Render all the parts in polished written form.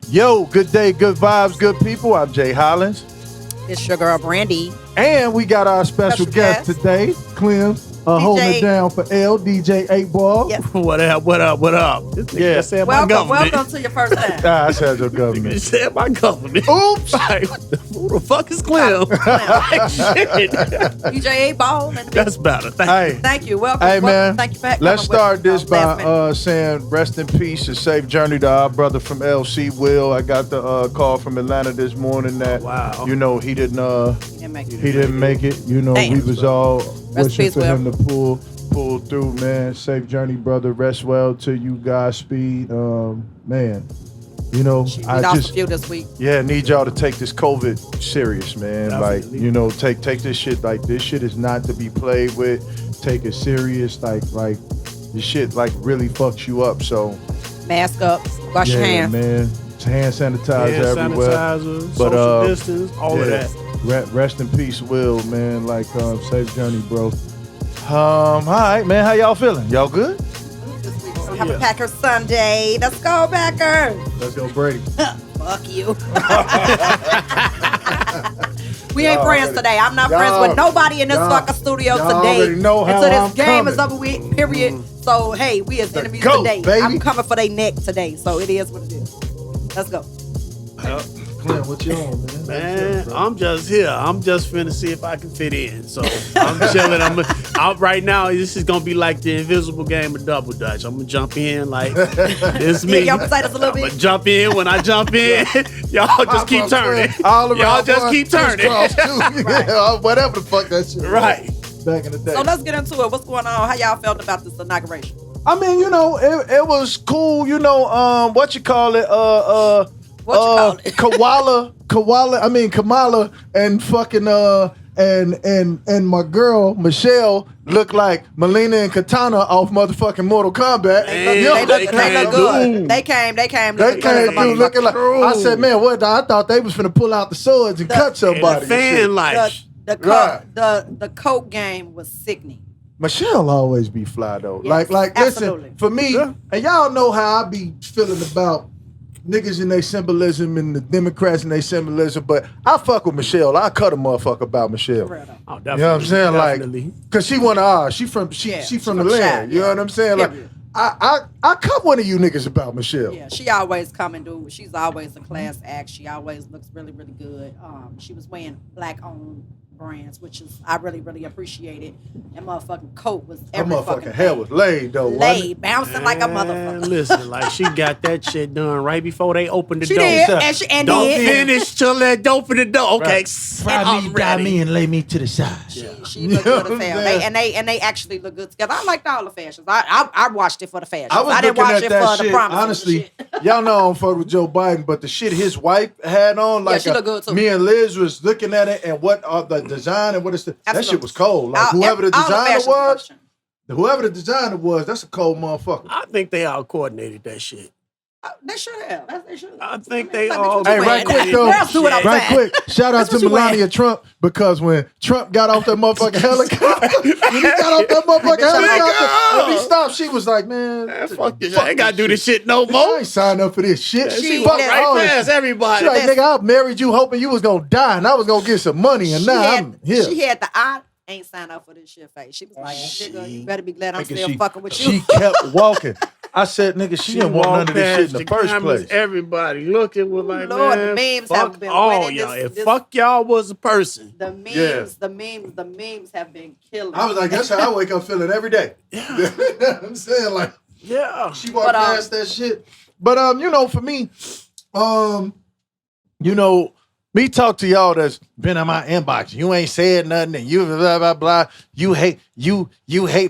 Yo, good day, good vibes, good people. I'm Jay Hollins. It's your girl Brandy. And we got our special guest today, Clem, holding it down for L, DJ 8 Ball. Yes. What up, what up, what up? This nigga just said my government. Welcome to your first time. I said your You government. said my government. Oops. Like, who the fuck is Clem? Like, shit. DJ 8 Ball. That's better. Hey, Thank you. Welcome. hey man, Thank you for let's start this last minute. by saying rest in peace and safe journey to our brother from LC, Will. I got the call from Atlanta this morning that, Wow. you know, he didn't make it. he didn't make it. You know, Damn. we was all Rest wishing peace, for Will. him to pull through, man. Safe journey, brother. Rest well to you. Godspeed. Man, you know, We lost a few this week. need y'all to take this COVID serious, man. Definitely. Like, you know, take this shit. Like, this shit is not to be played with. Take it serious. Like this shit like really fucks you up. So Mask up. Wash your hands. man. Hand sanitizer Hand everywhere. sanitizer, But, social distance, all of that. Rest in peace, Will, man. Like, safe journey, bro. All right, man. How y'all feeling? Y'all good? This week we're gonna have a Packers Sunday. Let's go, Packers. Let's go, Brady. Fuck you. We ain't friends today. I'm not friends with nobody in this fucking studio y'all today. already know how until this I'm game is coming. over with, period. So, hey, we as enemies GOAT, today. baby. I'm coming for their neck today. So, it is what it is. Let's go. Clint, what you on, man? Man, I'm just here. I'm just finna see if I can fit in. So I'm chilling. I'm right now. This is gonna be like the invisible game of double dutch. I'm gonna jump in like it's me. Yeah, y'all beside us a little I'm bit. gonna jump in when I jump in. Y'all just keep turning. All around Y'all just one, keep turning. crisscross, too. Yeah, whatever the fuck that shit was Right. back in the day. So let's get into it. What's going on? How y'all felt about this inauguration? I mean, you know, it was cool. You know, what you call it? Kamala and fucking and my girl Michelle look like Melina and Katana off motherfucking Mortal Kombat. Man, You know, They look good. Dude. They came. They looking good as a came through motherfucker. looking like. I said, man, what? I thought they was finna pull out the swords and cut somebody. The fan and shit. life. Right. The coke game was sickening. Michelle always be fly though. Yes, like absolutely. listen, for me, and y'all know how I be feeling about niggas and their symbolism and the Democrats and their symbolism, but I fuck with Michelle. I cut a motherfucker about Michelle. For real, though. Oh, You know what I'm saying? definitely. Like, cause she one of ours. She from the land. You know what I'm saying? Like, Period. I cut one of you niggas about Michelle. Yeah, she always come and do. She's always a class act. She always looks really, really good. She was wearing black-owned brands, which is I really, really appreciate it. That motherfucking coat was Her every motherfucking fucking hair thing. was laid though. wasn't it? laid, bouncing like a Man, motherfucker. listen, like she got that shit done right before they opened the She door. did, and she and Don't did. finish till they open the door. Okay, Right. fry me, die me, and lay me to the side. She looked You know good what as hell. I'm saying? And they actually look good together. I liked all the fashions. I watched it for the fashions. I was didn't looking watch at it that for shit. the promises. Honestly, y'all know I don't fuck with Joe Biden, but the shit his wife had on, like she look good, too. me and Liz was looking at it, and what are the design and what is the that Absolutely. shit was cold. Like All- whoever the all designer fashions was, function. whoever the designer was, that's a cold motherfucker. I think they all coordinated that shit. They should have. They should. I think they Like, all. bitch, what Hey, you right wearing? quick though, Girls do it all the right time. quick. Shout out That's to what you wearing. Melania Trump because when Trump got off that motherfucking helicopter, when he got off that motherfucking helicopter, when he stopped, she was like, "Man, Fuck this. I ain't gotta do this shit no I more. ain't signed up for this shit." She fucked walked all right this past shit. everybody. She like, nigga, I married you hoping you was gonna die and I was gonna get some money, and now I'm here. She had the I ain't signed up for this shit face. She was like, nigga, you better be glad I'm Nigga, still fucking with She you. kept walking. I said, nigga, she didn't want none of this shit in the first cameras, place. Everybody looking with like, Lord, the man, memes fuck have been all winning y'all. this- If this- fuck y'all was a person. The memes, Yeah. the memes have been killing. I was like, that's how I wake up feeling every day. Yeah. You know what I'm saying? Like, Yeah. she walked But, past that shit. But you know, for me, you know, me talk to y'all that's been in my inbox. You ain't said nothing, and you blah blah blah. You hate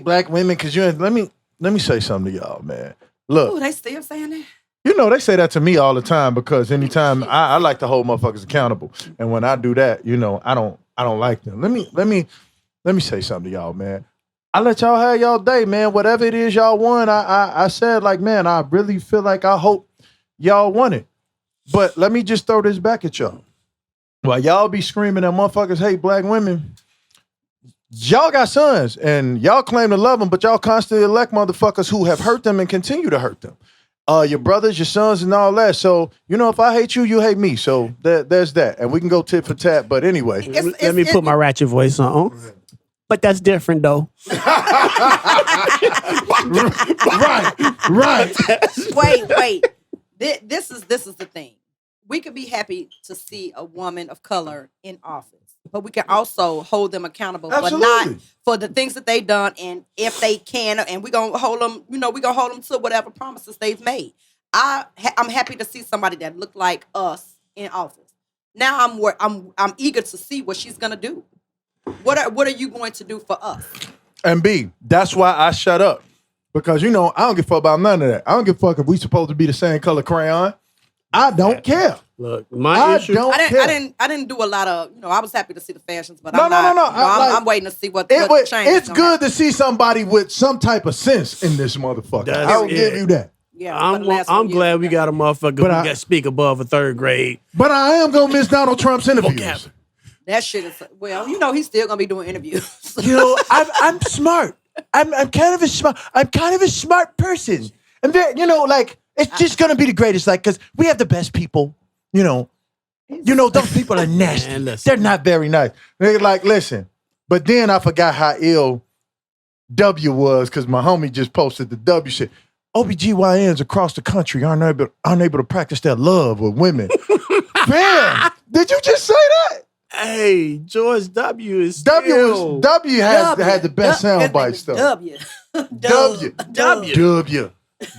black women because you ain't. Let me say something to y'all, man. Look, Ooh, they still saying that? you know they say that to me all the time because anytime I like to hold motherfuckers accountable, and when I do that, you know, I don't like them. Let me say something to y'all, man. I let y'all have y'all day, man. Whatever it is y'all want, I said like, man, I really feel like I hope y'all want it. But let me just throw this back at y'all. While y'all be screaming that motherfuckers hate black women, y'all got sons and y'all claim to love them, but y'all constantly elect motherfuckers who have hurt them and continue to hurt them. your brothers, your sons, and all that. So, if I hate you, you hate me. So there's that. And we can go tit for tat. But anyway. Let me put my ratchet voice on. But that's different, though. right. Wait. This is the thing. We could be happy to see a woman of color in office, but we can also hold them accountable for not for the things that they've done, and if they can, and we're gonna hold them. We're gonna hold them to whatever promises they've made. I'm happy to see somebody that looked like us in office. Now I'm eager to see what she's gonna do. What are you going to do for us? And B, that's why I shut up. Because, I don't give a fuck about none of that. I don't give a fuck if we supposed to be the same color crayon. I don't care. Look, my issue. I didn't do a lot of, I was happy to see the fashions, but No. I'm waiting to see what changes. It's good to see somebody with some type of sense in this motherfucker. I'll give you that. Yeah, I'm glad we got a motherfucker who can speak above a third grade. But I am going to miss Donald Trump's interviews. That shit is, he's still going to be doing interviews. I'm smart. I'm kind of a smart person. And very, it's just gonna be the greatest, because we have the best people. Those people are nasty. Man, they're not very nice. They're like, listen. But then I forgot how ill W was, because my homie just posted the W shit. OBGYNs across the country aren't able to practice their love with women. Man, did you just say that? Hey, George W. is W had the best sound bites though.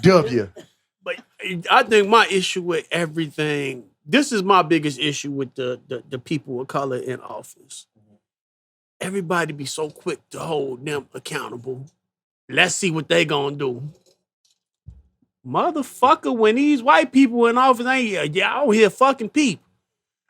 W. But I think my issue with everything, this is my biggest issue with the people of color in office. Everybody be so quick to hold them accountable. Let's see what they gonna do. Motherfucker, when these white people in office ain't out here fucking people.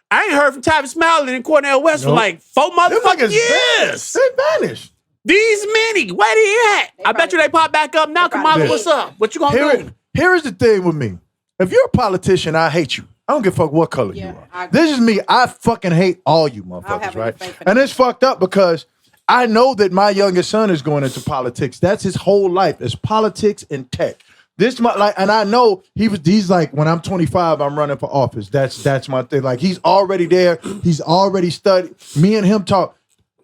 I ain't heard from Tavis Smiley and Cornel West for like 4 motherfucking years. They vanished. These many, where they at? I bet you they pop back up now. Kamala, what's up? What you gonna do? Here is the thing with me. If you're a politician, I hate you. I don't give a fuck what color you are. This is me. I fucking hate all you motherfuckers, right? And it's fucked up because I know that my youngest son is going into politics. That's his whole life. It's politics and tech. And I know he's like, when I'm 25, I'm running for office. That's my thing. Like, he's already there. He's already studied. Me and him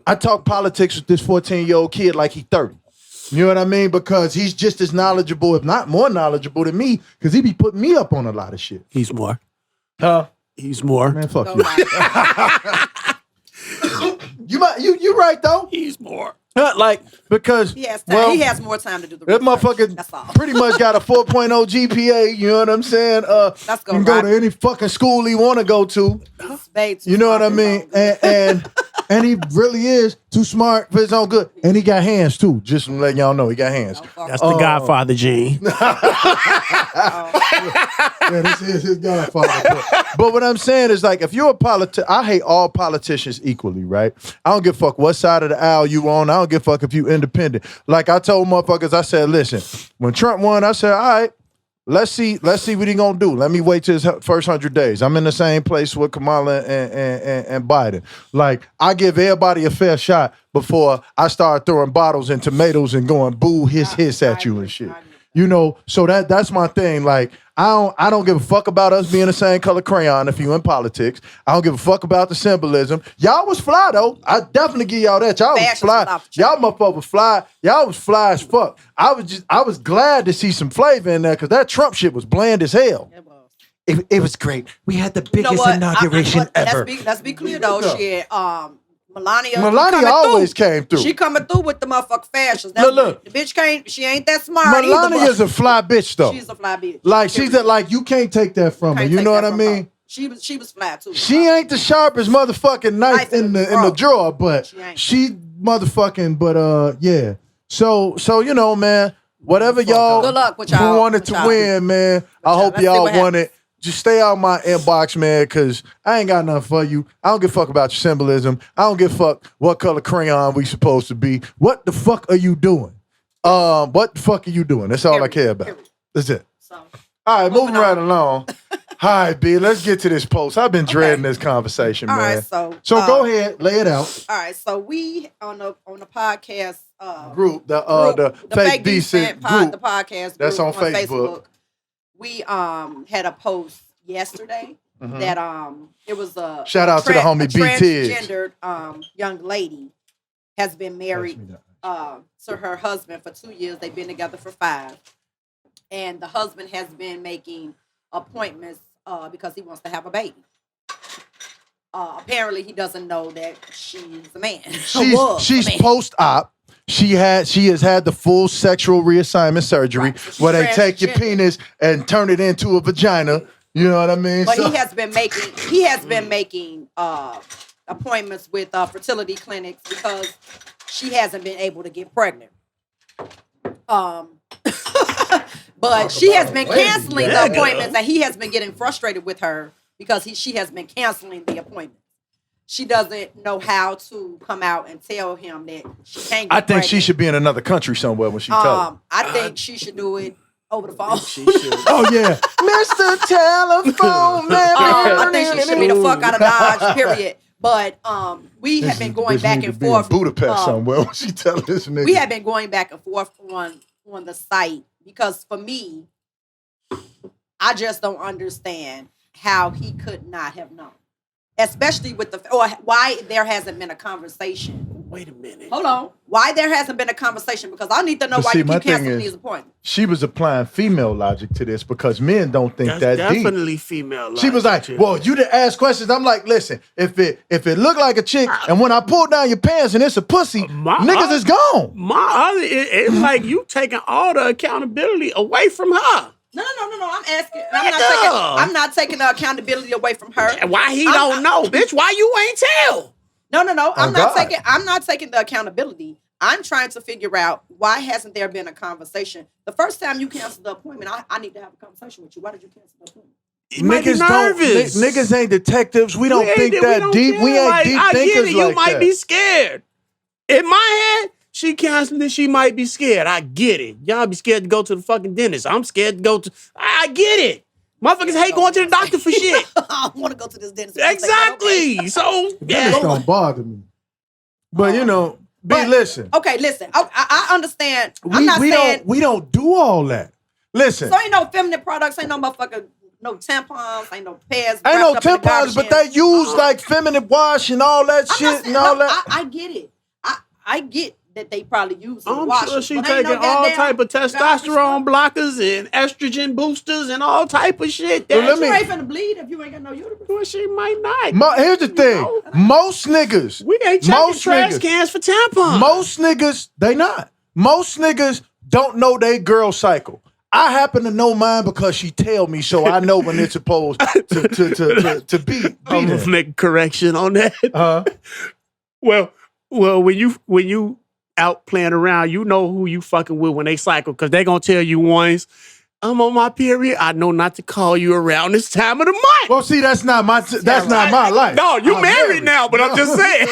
I talk politics with this 14-year-old kid like he's 30. You know what I mean? Because he's just as knowledgeable, if not more knowledgeable than me, because he be putting me up on a lot of shit. He's more. Huh? He's more. Man, fuck you. You right, though. He's more. Because he has time. He has more time to do the that research. motherfucker pretty much got a 4.0 GPA. You know what I'm saying? Let's go. Can go to any fucking school he want to go to. You know what I mean? And he really is too smart for his own good. And he got hands too. Just to let y'all know, he got hands. That's the Godfather gene. Yeah, this is his Godfather. But what I'm saying is, like, if you're a politician, I hate all politicians equally, right? I don't give a fuck what side of the aisle you on. I don't give a fuck if you independent. Like I told motherfuckers, I said, listen, when Trump won, I said, all right, let's see what he gonna do. Let me wait till his first 100 days. I'm in the same place with Kamala and Biden. Like, I give everybody a fair shot before I start throwing bottles and tomatoes and going boo hiss at you and shit. So that's my thing. Like, I don't give a fuck about us being the same color crayon if you in politics. I don't give a fuck about the symbolism. Y'all was fly though. I definitely give y'all that. Y'all was fly. Y'all motherfuckers was fly. Y'all was fly as fuck. I was glad to see some flavor in there because that Trump shit was bland as hell. It was great. We had the biggest inauguration ever. Let's be clear though, shit. Melania always came through. She coming through with the motherfucking fashions. Look. The bitch can't. She ain't that smart. Melania's a fly bitch though. She's a fly bitch. Like, she's that, like, you can't take that from her. You know what I mean? She was fly too. She ain't the sharpest motherfucking knife in the drawer, but she motherfucking. But yeah. So man, whatever y'all, good luck with y'all who wanted to win, man. I hope y'all won it. Just stay out my inbox, man, because I ain't got nothing for you. I don't give a fuck about your symbolism. I don't give a fuck what color crayon we supposed to be. What the fuck are you doing? What the fuck are you doing? That's all I care about. That's it. All right, moving right along. All right, B, let's get to this post. I've been dreading this conversation, man. All right, so go ahead, lay it out. All right, so we on the podcast group, the fake decent group, the podcast group that's on Facebook. we had a post yesterday that it was a shout out to the homie transgendered young lady has been married to her husband for 2 years. They've been together for 5, and the husband has been making appointments because he wants to have a baby. Apparently, he doesn't know that she's a man. She's post-op. She has had the full sexual reassignment surgery where they take your penis and turn it into a vagina. You know what I mean? But he has been making appointments with fertility clinics because she hasn't been able to get pregnant. But she has been canceling the appointments, and he has been getting frustrated with her because she has been canceling the appointment. She doesn't know how to come out and tell him that she can't get I think pregnant. she should be in another country somewhere when she tells him. I think she should do it over the phone. She should. Oh, yeah. Mr. Telephone Man. I think she should be the fuck out of Dodge, period. But we have been going back and forth. In Budapest somewhere when she tell this nigga. We have been going back and forth on the site because for me, I just don't understand how he could not have known. Especially with why there hasn't been a conversation. Wait a minute. Hold on. Why there hasn't been a conversation? Because I need to know why you keep canceling these appointments. She was applying female logic to this because men don't think That's that deep. definitely female logic. She was like, well, you didn't ask questions. I'm like, listen, if it looked like a chick and when I pull down your pants and it's a pussy, niggas is gone. It's like you taking all the accountability away from her. No. I'm asking. I'm not taking the accountability away from her. Why he don't know, bitch? Why you ain't tell? No. I'm not taking the accountability. I'm trying to figure out why hasn't there been a conversation. The first time you canceled the appointment, I need to have a conversation with you. Why did you cancel the appointment? Niggas ain't detectives. We don't think that deep. We ain't deep thinkers like that. You might be scared. In my head, she canceled it. She might be scared. I get it. Y'all be scared to go to the fucking dentist. I'm scared to go to. I get it. Motherfuckers hate going to the doctor for shit. I don't want to go to this dentist. Exactly. So dentists don't bother me. But listen. Okay, listen. I understand. We don't do all that. Listen. So ain't no feminine products. Ain't no motherfucker. No tampons. Ain't no pads. Ain't no tampons, but they use like feminine wash and all that shit and all that. I get it. I get that they probably use I'm sure she taking all type of testosterone blockers and estrogen boosters and all type of shit. You ain't finna bleed if you ain't got no uterus. Well, she might not. Here's the thing. Most niggas. We ain't checking trash cans for tampons. Most niggas, they not. Most niggas don't know they girl cycle. I happen to know mine because she tell me, so I know when it's supposed to be. I'm gonna make a correction on that. Well, when you out playing around, you know who you fucking with when they cycle, because they gonna tell you once, I'm on my period, I know not to call you around this time of the month. Well, see, that's not my life. No, you married now, but I'm just saying.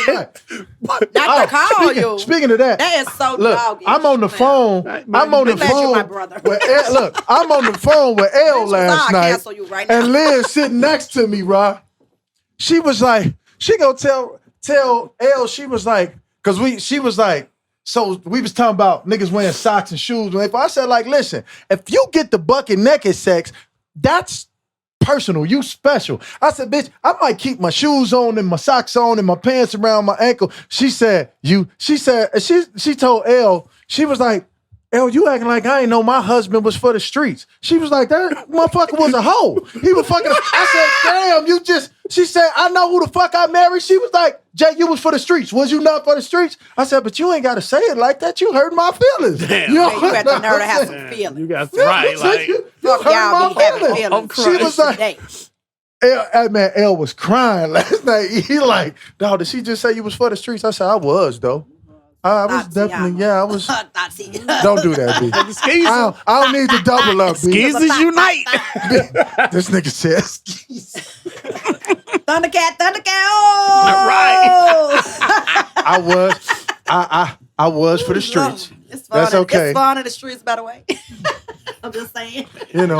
Not to call you. Speaking of that, that is so look, doggy. I'm on the phone. I'm on the phone. Look, I'm on the phone with Elle last night, and Liz sitting next to me, Rod. She was like, she gonna tell Elle, she was like, she was like, so we was talking about niggas wearing socks and shoes. I said, like, listen, if you get the bucket naked sex, that's personal. You special. I said, bitch, I might keep my shoes on and my socks on and my pants around my ankle. She told Elle, she was like, Elle, you acting like I ain't know my husband was for the streets. She was like, that motherfucker was a hoe. He was fucking. I said, damn, she said, I know who the fuck I married. She was like, Jay, you was for the streets. Was you not for the streets? I said, but you ain't got to say it like that. You hurt my feelings. Damn. You got the nerve to have some feelings. You got right. Like, you hurt my feelings. She was like, Elle was crying last night. He like, dog, did she just say you was for the streets? I said, I was, though. I was definitely, I was. Don't do that, B. I don't need to double up, B. Skeezers unite. This nigga says Thundercat. All right. I was for the streets. It's fun. That's okay. It's fun in the streets, by the way. I'm just saying. You know,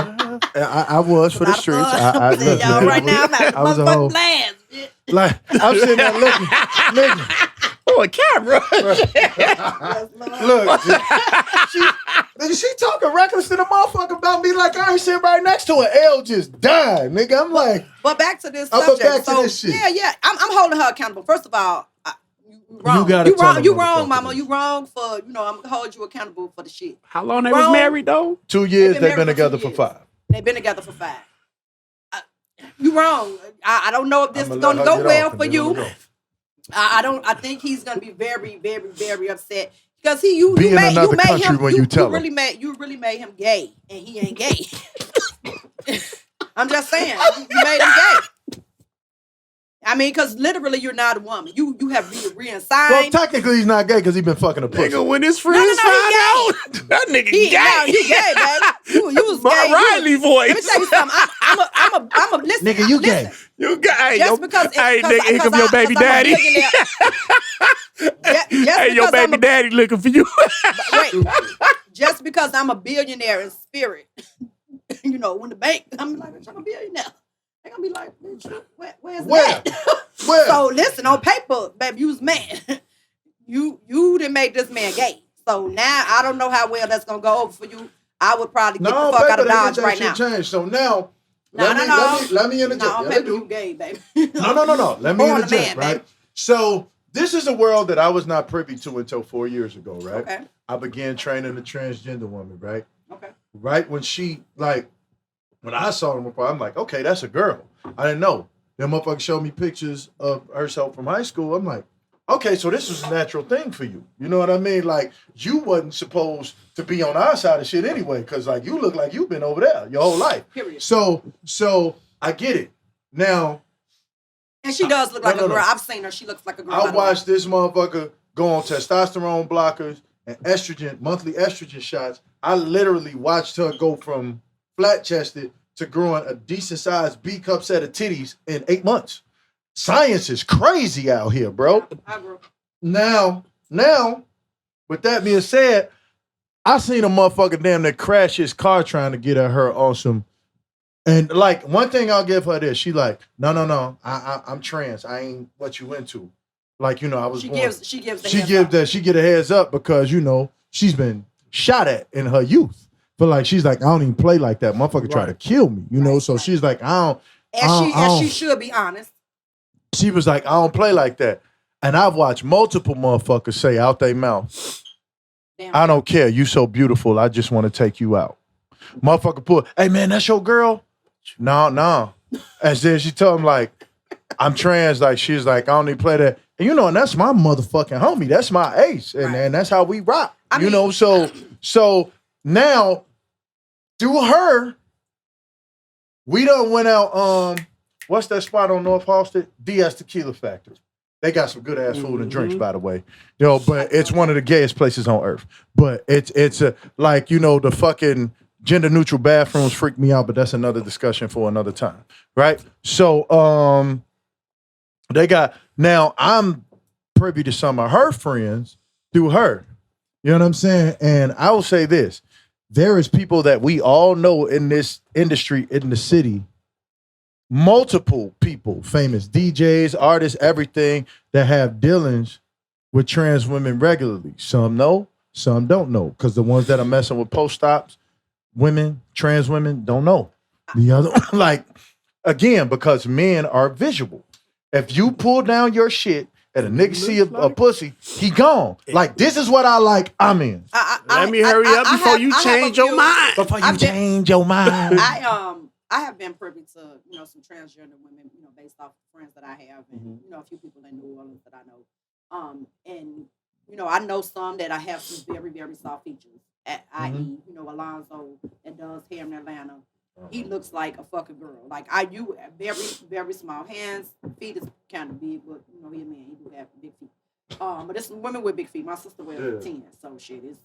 I was for the streets. I'm saying y'all right now, I'm at motherfucking plans. Like, I'm sitting there looking, nigga. Oh, a camera. Look, Nigga, she talking reckless to the motherfucker about me like I ain't sitting right next to her. L just died, nigga. I'm like, but back to this I'm subject. back to this shit. Yeah. I'm holding her accountable. First of all, you wrong. You wrong, mama. You wrong for, I'm gonna hold you accountable for the shit. How long they was married though? 2 years. They've been together for 5. They've been together for 5. You wrong. I don't know if this is gonna go well for you. I think he's gonna be very, very, very upset. Because you made him you really made him gay, and he ain't gay. I'm just saying, you made him gay. I mean, because literally you're not a woman. You have reassigned. Well, technically he's not gay because he's been fucking a pussy. Nigga, when his friends find out, that nigga gay. No, you gay, baby. You was my gay. Riley voice. Let me tell you something. I'm a listen. Nigga, you gay. You gay. Just because nigga, here come your baby daddy. Hey, your baby daddy looking for you. Wait, just because I'm a billionaire in spirit, when the bank, I'm like, I'm a billionaire. They're gonna be like, where's that? Where? So listen, on paper, baby, you was man. You didn't make this man gay. So now I don't know how well that's gonna go over for you. I would probably get the fuck out of Dodge right now. Change. So now, let me interject. No, on paper, you gay, baby. No. Let me interject, right? Baby. So this is a world that I was not privy to until 4 years ago, right? Okay. I began training a transgender woman, right? Okay. Right when when I saw them before, I'm like, okay, that's a girl. I didn't know. That motherfucker showed me pictures of herself from high school. I'm like, okay, so this was a natural thing for you. You know what I mean? Like, you wasn't supposed to be on our side of shit anyway, because like you look like you've been over there your whole life. Period. So I get it. Now, and she does look like a girl. I've seen her. She looks like a girl. I watched this motherfucker go on testosterone blockers and monthly estrogen shots. I literally watched her go from flat-chested to growing a decent-sized B-cup set of titties in 8 months. Science is crazy out here, bro. I agree. Now, with that being said, I seen a motherfucker damn near crash his car trying to get at her on some. And like, one thing I'll give her this, she like, no, I'm trans. I ain't what you into. Like, I was. She get a heads up because she's been shot at in her youth. But like, she's like, I don't even play like that. Motherfucker try to kill me, So she's like, I don't. As she should be honest. She was like, I don't play like that. And I've watched multiple motherfuckers say out their mouth, I don't care. You so beautiful. I just want to take you out. Motherfucker pull, hey man, that's your girl? No. And then she told him like, I'm trans. Like, she's like, I don't even play that. And and that's my motherfucking homie. That's my ace. And that's how we rock. So now, through her, we done went out, what's that spot on North Halsted? DS Tequila Factory. They got some good ass food and drinks, by the way. But it's one of the gayest places on earth. But it's the fucking gender neutral bathrooms freak me out, but that's another discussion for another time. Right? So now I'm privy to some of her friends through her. You know what I'm saying? And I will say this. There is people that we all know in this industry, in the city, multiple people, famous DJs, artists, everything, that have dealings with trans women regularly. Some know, some don't know. Because the ones that are messing with post-stops, trans women, don't know. The other, again, because men are visual. If you pull down your shit and a nigga see a pussy, he gone. Like, this is what I like, I'm in. Let me hurry up before you change your mind. I have been privy to, some transgender women, based off of friends that I have and, a few people in New Orleans that I know. And, I know some that I have some very, very soft features, i.e., Alonzo that does hair in Atlanta. He looks like a fucking girl. Like, you very, very small hands. Feet is kind of big, but, he a man. He do have big feet. But it's some women with big feet. My sister wears 10, so shit, it's,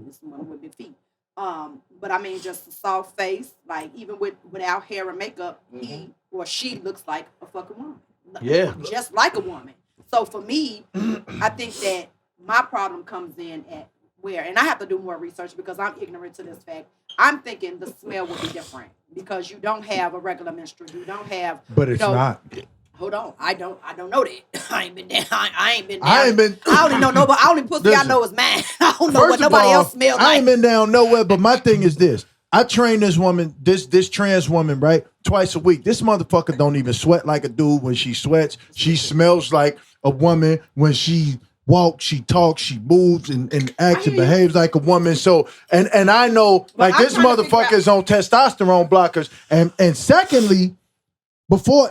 it's some women with big feet. But I mean, just a soft face, like even without hair and makeup, he or she looks like a fucking woman. Yeah. Just like a woman. So for me, I think that my problem comes in at and I have to do more research because I'm ignorant to this fact. I'm thinking the smell would be different because you don't have a regular menstrual. You don't have. But it's not. Hold on, I don't know that. I ain't been down. I ain't been down. I only know nobody. I only pussy I know is mine. I don't know what nobody else smells like. I ain't been down nowhere, but my thing is this. I train this woman, this trans woman, right? Twice a week. This motherfucker don't even sweat like a dude when she sweats. She smells like a woman when she walks, she talks, she moves and acts and behaves like a woman. So and I know like this motherfucker is on testosterone blockers. And secondly, before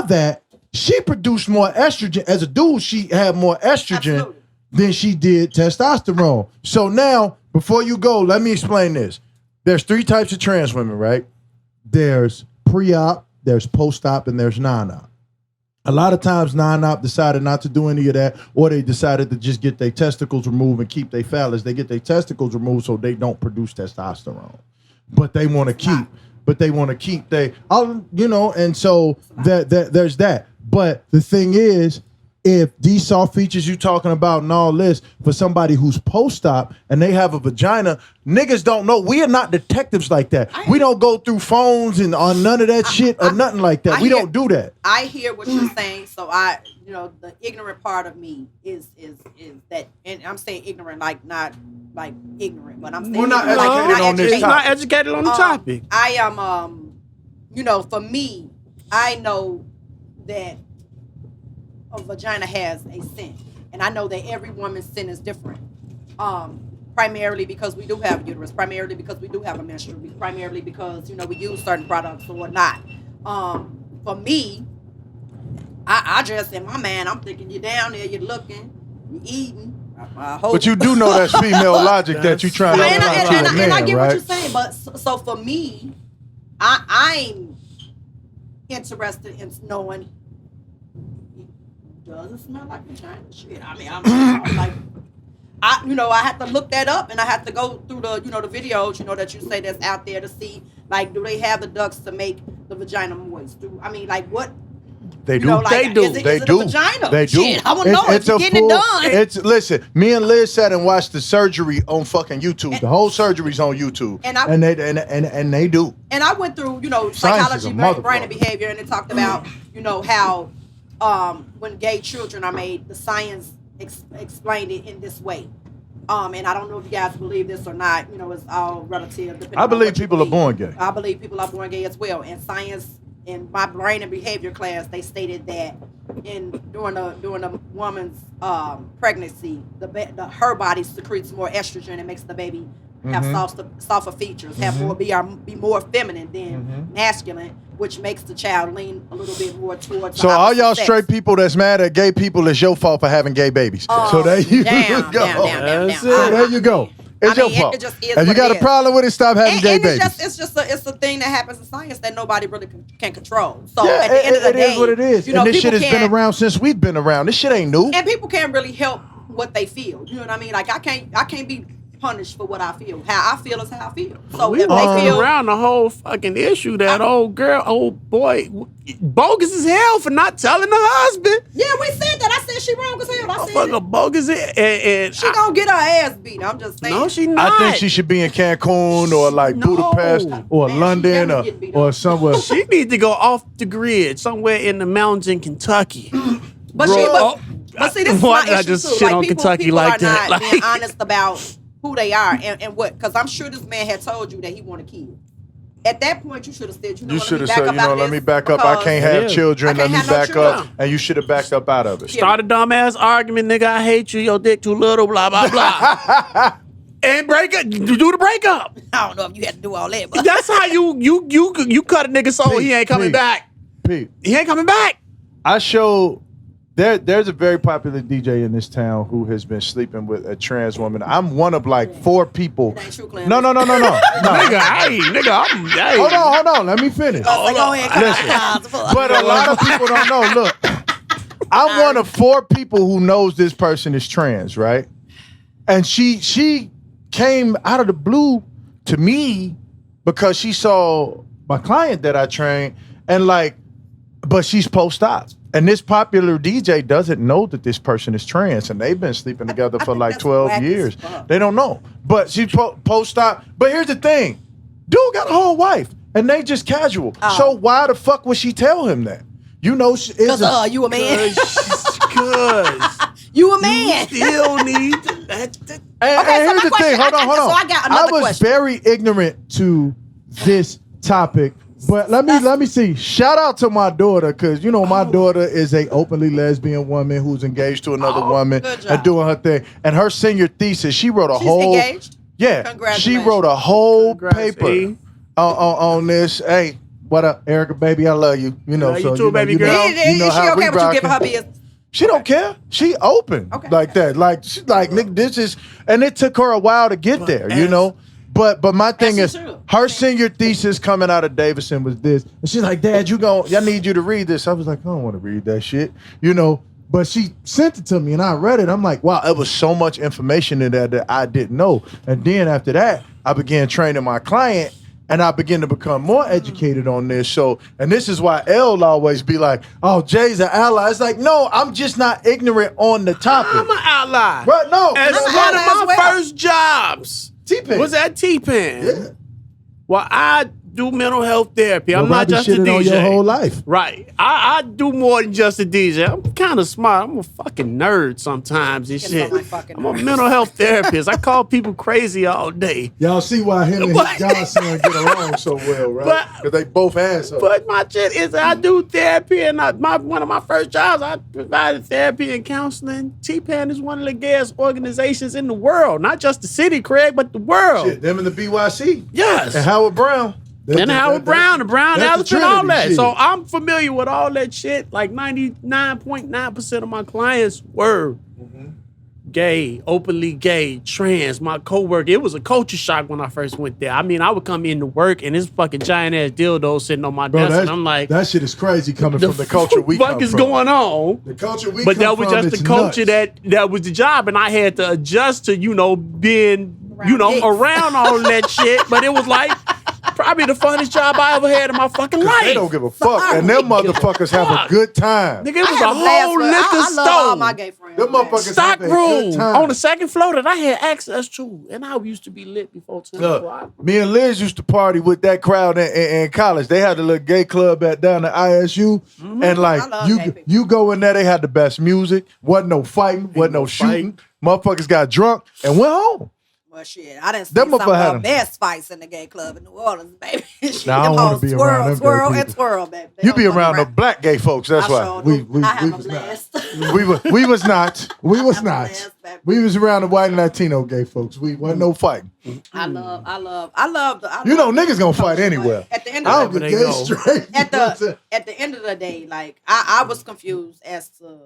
that, she produced more estrogen. As a dude, she had more estrogen than she did testosterone. So now, before you go, let me explain this. There's 3 types of trans women, right? There's pre-op, there's post-op, and there's non-op. A lot of times non-op decided not to do any of that, or they decided to just get their testicles removed and keep their phallus. They get their testicles removed so they don't produce testosterone. But they want to keep, and so there's that. But the thing is, if these soft features you talking about and all this, for somebody who's post-op and they have a vagina, niggas don't know. We are not detectives like that. We don't go through phones and on none of that shit or nothing like that. We don't do that. I hear what you're saying. So the ignorant part of me is that, and I'm saying ignorant, like not like ignorant, but I'm saying we're not educated on this topic. Not educated on the topic. I am, for me, I know that a vagina has a scent, and I know that every woman's scent is different. Primarily because we do have a uterus, primarily because we do have a menstrual, primarily because we use certain products or whatnot. For me, I just in my mind, I'm thinking you're down there, you're looking, you're eating. But you do know that's female logic that you trying to apply to a man, and I get right? what you're saying, but so for me, I'm interested in knowing. Does it smell like vagina? Shit. I mean, I'm like, I have to look that up, and I have to go through the, the videos, that you say that's out there to see, like, do they have the ducts to make the vagina moist? What? They do. They do. They do. They do. Shit, I want to know if you're getting it done. Listen, me and Liz sat and watched the surgery on fucking YouTube. The whole surgery's on YouTube. And they do. And I went through, psychology, brain and behavior, and it talked about, how when gay children are made, the science explained it in this way. And I don't know if you guys believe this or not. It's all relative. I believe people are born gay. I believe people are born gay as well. And science, in my brain and behavior class, they stated that during a woman's pregnancy, her body secretes more estrogen and makes the baby have softer features, be more feminine than masculine, which makes the child lean a little bit more towards. So all y'all straight people that's mad at gay people, it's your fault for having gay babies. So there you go. There you go. It's your fault. It just is if you got a problem with it, stop having gay babies. It's a thing that happens in science that nobody really can control. So yeah, at the end of the day, it is what it is. And this shit has been around since we've been around. This shit ain't new. And people can't really help what they feel. You know what I mean? Like I can't be punished for what I feel. How I feel is how I feel. So we if they feel around the whole fucking issue that old boy, bogus as hell for not telling the husband. Yeah, we said that. I said she wrong as hell. I said it. Bogus and she gonna get her ass beat. I'm just saying. No, she not. I think she should be in Cancun or like Budapest or London or somewhere. She need to go off the grid somewhere in the mountains in Kentucky. But see, this is my issue just too. shit Like on people Kentucky are like not that. being honest about who they are and what. Because I'm sure this man had told you that he wanted kids. At that point, you should have said, you should have said, let me back up. I can't have children. Let me back up. And you should have backed up out of it. Start a dumbass argument, nigga. I hate you. Your dick too little. Blah blah blah. And break it. Do the breakup. I don't know if you had to do all that, but that's how you cut a nigga soul. He ain't coming back. He ain't coming back. I showed. There's a very popular DJ in this town who has been sleeping with a trans woman. I'm one of like 4 people. No. Nigga, hey. Hold on. Let me finish. Go ahead. Listen, but a lot of people don't know. Look, I'm one of 4 people who knows this person is trans, right? And she came out of the blue to me because she saw my client that I trained and but she's post-op. And this popular DJ doesn't know that this person is trans, and they've been sleeping together for like 12 years. They don't know. But she's post-op. But here's the thing. Dude got a whole wife, and they just casual. So why the fuck would she tell him that? You know, Because you a man. Cause You a man. you still need that. And here's the thing. Hold on. So I got another was question. very ignorant to this topic, but let me see. Shout out to my daughter, because my daughter is a openly lesbian woman who's engaged to another woman and doing her thing. And her senior thesis, she wrote She's engaged? Yeah, Congratulations. she wrote a whole Congrats, paper E. on this. Hey, what up, Erica, baby? I love you. Love you too, baby girl. Is she how we okay with you giving her rocking. business? She don't care. She open like that. Like she like nigga, this is, and it took her a while to get there, But my thing is, her senior thesis coming out of Davidson was this, and she's like, Dad, I need you to read this. I was like, I don't want to read that shit, But she sent it to me, and I read it. I'm like, wow, it was so much information in there that I didn't know. And then after that, I began training my client. And I begin to become more educated on this. So, and this is why L always be like, oh, Jay's an ally. It's like, no, I'm just not ignorant on the topic. I'm an ally. Right? No. As one of my first jobs T-Pen. was at T-Pen. Yeah. Well, I do mental health therapy. I'm not just a shitted DJ. on your whole life. Right. I do more than just a DJ. I'm kind of smart. I'm a fucking nerd sometimes and shit. I'm a mental health therapist. I call people crazy all day. Y'all see why him and his godson get along so well, right? Because they both assholes. But my shit is I do therapy, and one of my first jobs, I provided therapy and counseling. T-Pan is one of the gayest organizations in the world. Not just the city, Craig, but the world. Shit, them and the BYC. Yes. And Howard Brown. Howard Brown, the Brown Elephant, all that. Shit. So I'm familiar with all that shit. Like 99.9% of my clients were gay, openly gay, trans. My coworker, it was a culture shock when I first went there. I mean, I would come into work and this fucking giant ass dildo sitting on my desk, and I'm like, that shit is crazy coming from the culture we come from. What the fuck is going on? The culture we but come that was from, just the culture that was the job, and I had to adjust to being around all that shit. But it was like probably the funnest job I ever had in my fucking life. They don't give a fuck, and them motherfuckers have a good time. Nigga, it was a whole liquor store. All my gay friends. Them motherfuckers Stock have a room good time. on the second floor that I had access to, and I used to be lit before 10 o'clock. Me and Liz used to party with that crowd in college. They had a little gay club down at ISU, and like you go in there, they had the best music. Wasn't no fighting, wasn't no shooting. Motherfuckers got drunk and went home. Well, shit, I didn't see some of the best fights in the gay club in New Orleans, baby. Shit, nah, I don't want to be around them swirl gay and twirl, baby. You be around the black gay folks. That's why we was not. We was not. We was not. We was around the white and Latino gay folks. We wasn't no fighting. I love niggas gonna fight anywhere. At the end I of don't get gay straight. At the end of the day, like I was confused as to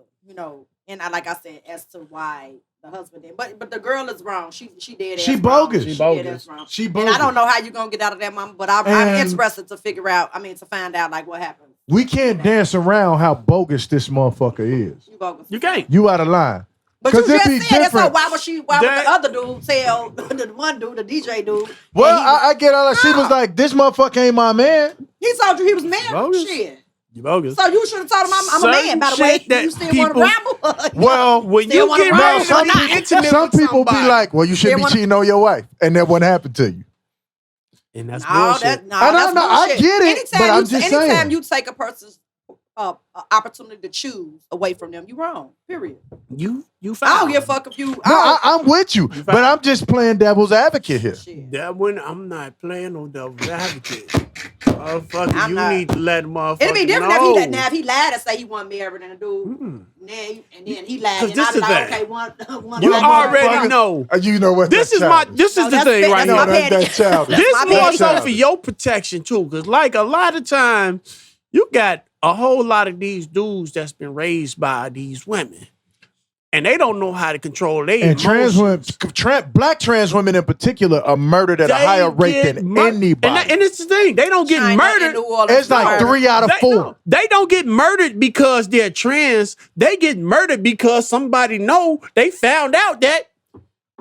and like I said, as to why the husband did. But the girl is wrong. She did. She bogus. She bogus. She bogus. And I don't know how you're gonna get out of that, mama. But I'm interested to figure out. To find out like what happened. We can't dance around how bogus this motherfucker is. You bogus. You can't. You out of line. But you just said it, so why would the other dude tell the one dude, the DJ dude? Well, I get all that. She was like, this motherfucker ain't my man. He told you he was married. Bogus. Shit. You bogus. So you should have told him I'm a man, by the way. You still want to ramble? Well, when you get married, some people be like, well, you shouldn't be cheating on your wife. And that wouldn't happen to you. And that's bullshit. That's bullshit. I get it, but I'm just saying. Anytime you take a person's opportunity to choose away from them, you wrong. Period. You I don't give a fuck if you. No, I'm with you, but I'm just playing devil's advocate here. Shit. That one, I'm not playing no devil's advocate. Motherfucker, you need to let the motherfucker It'd be different know. if he lied and say he wasn't married and a dude, and then he lied. Because this is like, that. Okay, one You already know. You know what? This is the thing right here. That's childish. This more so for your protection too, because like a lot of times, you got a whole lot of these dudes that's been raised by these women. And they don't know how to control their emotions. Black trans women in particular are murdered at a higher rate than anybody. And it's the thing. They don't get murdered. It's like 3 out of 4. They don't get murdered because they're trans. They get murdered because somebody they found out that,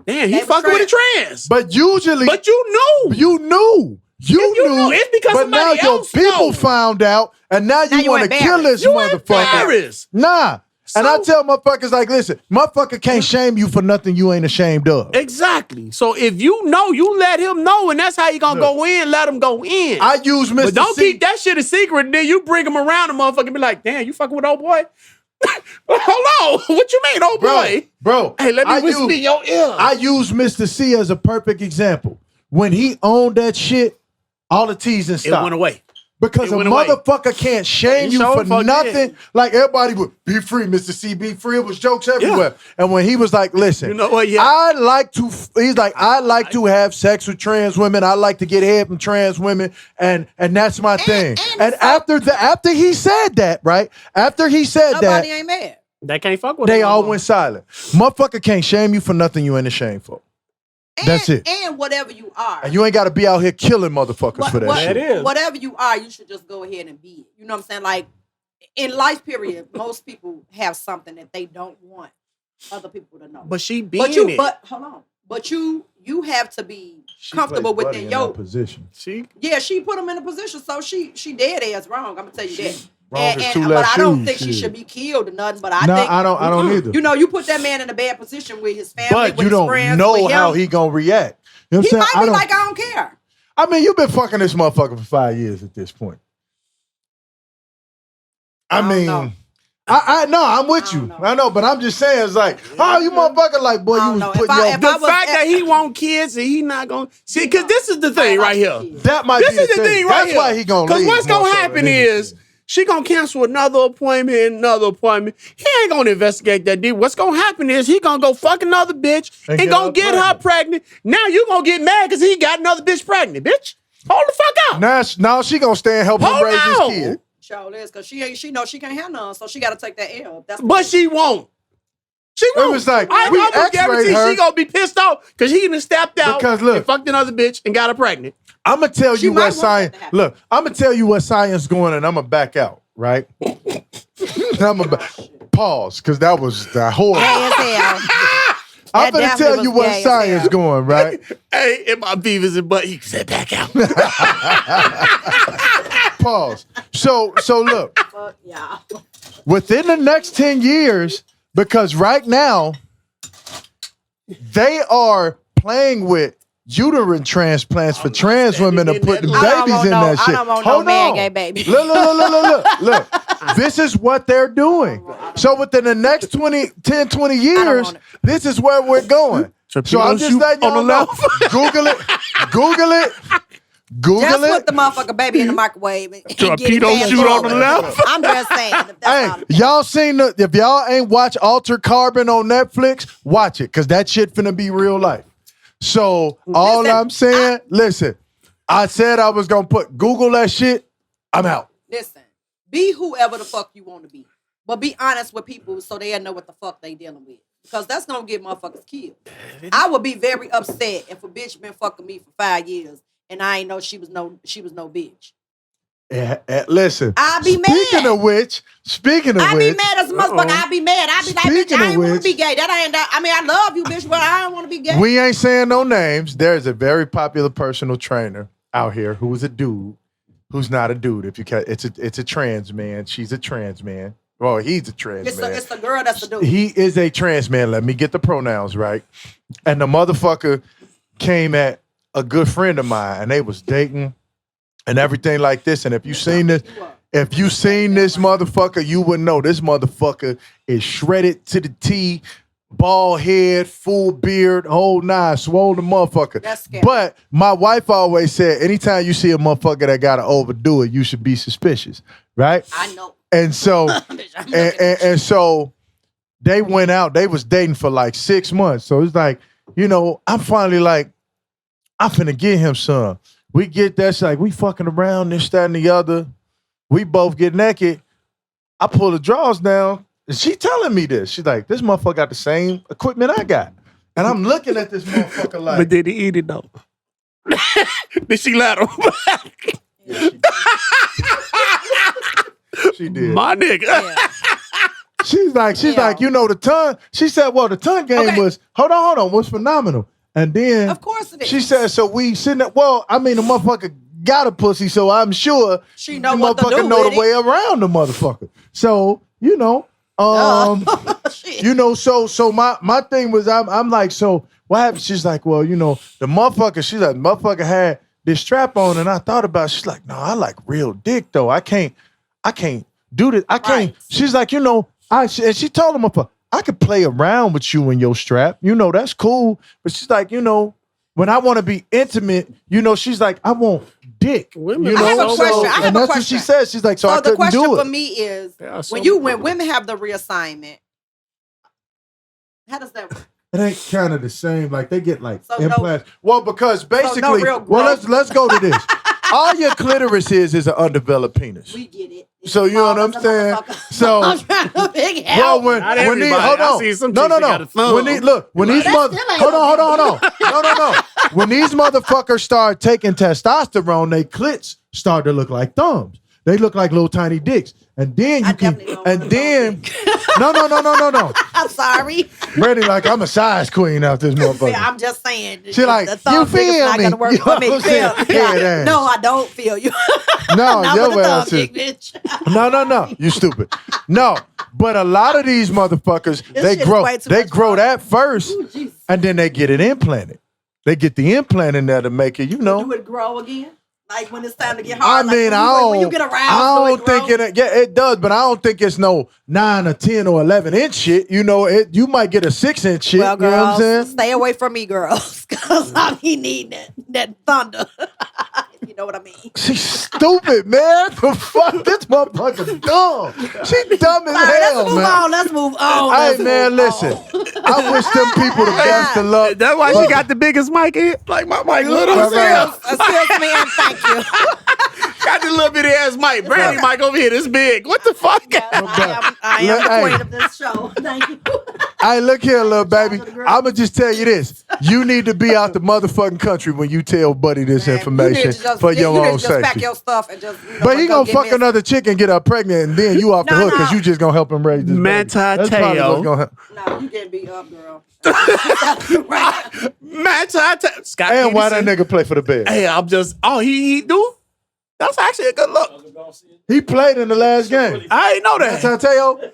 damn, he fucking with a trans. But usually. But you knew. You knew. You knew. It's because but now somebody your else people found out, and now you want to kill this motherfucker. Embarrassed. Nah. And I tell motherfuckers like, listen, motherfucker can't shame you for nothing you ain't ashamed of. Exactly. So if you know, you let him know, and that's how you gonna go in. Let him go in. I use Mr. But don't C. keep that shit a secret. And then you bring him around, the motherfucker be like, damn, you fucking with old boy? Hold on. What you mean, old boy? Bro, hey, let me whisper in your ear. I use Mr. C as a perfect example. When he owned that shit, all the teasing stopped. It went away. Because a motherfucker can't shame you for nothing. Like everybody would be free, Mr. C, be free. It was jokes everywhere. Yeah. And when he was like, listen, you know what? Yeah. I like to have sex with trans women. I like to get head from trans women. And that's my thing. And after he said that, right? After he said nobody ain't mad. They can't fuck with they all went silent. Motherfucker can't shame you for nothing you ain't ashamed for. That's it. And whatever you are. And you ain't got to be out here killing motherfuckers for that shit. It is. Whatever you are, you should just go ahead and be it. You know what I'm saying? Like, in life period, most people have something that they don't want other people to know. But she being it. But hold on. But you have to be comfortable within your position. She put him in a position, so she dead ass wrong. I'm gonna tell you that. But I don't think she should be killed or nothing. But I think I don't either. You know, you put that man in a bad position with his family, but you don't know how he gonna react. You know what I'm saying? Might be like, I don't care. I mean, you've been fucking this motherfucker for 5 years at this point. I mean, I know, I'm with you. I know, but I'm just saying, it's like, oh, you motherfucker, like, boy, you was putting your... The fact that he want kids and he not gonna... See, because this is the thing right here. That might be the thing right here. That's why he gonna leave. Because what's gonna happen is... She gonna cancel another appointment and another appointment. He ain't gonna investigate that deal. What's gonna happen is he gonna go fuck another bitch and gonna get her pregnant. Now you gonna get mad because he got another bitch pregnant, bitch. Hold the fuck up. Now she gonna stay and help him raise his kid. Sure is, because she knows she can't have none, so she gotta take that L. But she won't. She won't. It was like, I almost guarantee she gonna be pissed off because he done stepped out and fucked another bitch and got her pregnant. I'm gonna tell you what science. Look, I'm gonna tell you what science going, and I'm gonna back out. Right? I'm gonna pause because that was the horrible. I'm gonna tell you what science going. Right? Hey, in my beavers and butt, he said back out. Pause. So look. Within the next 10 years, because right now they are playing with uterine transplants for trans women and putting babies in that shit. I don't want no man gay baby. Look. This is what they're doing. So within the next 10, 20 years, this is where we're going. So I'm just letting y'all know. Google it. Just put the motherfucker baby in the microwave. Torpedo shoot on the left. I'm just saying. Hey, y'all seen if y'all ain't watch Altered Carbon on Netflix, watch it, because that shit finna be real life. So I'm saying, listen, I said I was gonna Google that shit. I'm out. Listen, be whoever the fuck you want to be, but be honest with people so they'll know what the fuck they dealing with. Because that's gonna get motherfuckers killed. I would be very upset if a bitch been fucking me for 5 years and I ain't know she was no bitch. Listen, I be mad. Speaking of which, I be mad as a motherfucker. I be mad. I be like, bitch, I ain't want to be gay. I mean, I love you, bitch, but I don't want to be gay. We ain't saying no names. There's a very popular personal trainer out here who's a dude, who's not a dude. If you can, it's a trans man. She's a trans man. Well, he's a trans man. It's the girl that's a dude. He is a trans man. Let me get the pronouns right. And the motherfucker came at a good friend of mine, and they was dating and everything like this. And if you seen this motherfucker, you would know this motherfucker is shredded to the T, bald head, full beard, whole nine, swollen motherfucker. That's scary. But my wife always said, anytime you see a motherfucker that gotta overdo it, you should be suspicious, right? I know. And so, and so they went out. They was dating for like 6 months. So it's like, you know, I'm finally like, I'm finna get him some. We get that shit, like we fucking around, this, that, and the other. We both get naked. I pull the drawers down, and she telling me this. She's like, this motherfucker got the same equipment I got. And I'm looking at this motherfucker like. But did he eat it though? Did she let him? She did. My nigga. Yeah. She's like, you know, the tongue. She said, well, the tongue game was, hold on, was phenomenal. And then of course it is. She said, so we sitting there, well, I mean, the motherfucker got a pussy, so I'm sure she know the what to motherfucker do know with the way around the motherfucker. So, you know, You know, so my thing was I'm like, so what happened? She's like, well, you know, the motherfucker, she's like, motherfucker had this strap on, and I thought about it. She's like, no, I like real dick though. I can't do this. I can't. Right. She's like, you know, and she told him, I could play around with you and your strap. You know, that's cool. But she's like, you know, when I want to be intimate, you know, she's like, I want dick. Women, you know, I have a question. I have and a that's question. what she said. She's like, so I the couldn't question do for it. me is Yeah, when women have the reassignment, how does that work? It ain't kind of the same. Like they get like So implants. Well, because basically, no real well, growth. let's go to this. All your clitoris is an undeveloped penis. We get it. So you know what I'm saying? So I'm trying to figure well, out. when Not these everybody. hold I on, see some no, chicks that got a thumb. when these look, when these That mother, still ain't hold on, no, when these motherfuckers start taking testosterone, they clits start to look like thumbs. They look like little tiny dicks, and then you I can, definitely don't and want then no. no. I'm sorry. Brady, like I'm a size queen out this motherfucker. Yeah, I'm just saying. She like, the thumb you dick is feel not me? gonna work You for know me. what I'm saying? Feel- Head ass. No, I don't feel you. No, Not your with the thumb ass is. dick, bitch. No, you stupid. No, but a lot of these motherfuckers, This they shit's grow way too much grow fun. that first, Ooh, Jesus. and then they get it implanted. They get the implant in there to make it, you know. Do it grow again? Like when it's time to get I hard. mean, when you get around, I don't think it. Yeah, it does, but I don't think it's no 9 or 10 or 11-inch shit. You know, you might get a 6-inch shit. Well, you know what I'm girls, saying? stay away from me, girls, because I be needing that thunder. You know what I mean? She's stupid, man. The fuck, this motherfucker dumb. She dumb as hell, man. Let's move on. Hey, Let's man, move listen. on. I wish them people the best of luck. That's why she got the biggest mic in. Like my mic little as hell. Excuse me and thank you. Got the little bitty ass mic. Brandy mic over here this big. What the fuck? I am the Hey. queen of this show. Thank you. Hey, look here, little baby. I'ma just tell you this. You need to be out the motherfucking country when you tell Buddy this information for your own just pack safety. your stuff and just. But he gonna fuck another chick and get her pregnant, and then you off the No, hook because no. you just gonna help him raise this baby. That's probably what's gonna happen. No, you can't be up, girl. Right. Scott And why Peterson. that nigga play for the Bears? Hey, I'm just. Oh, he do. That's actually a good look. He played in the last game. I ain't know that. Tanteo?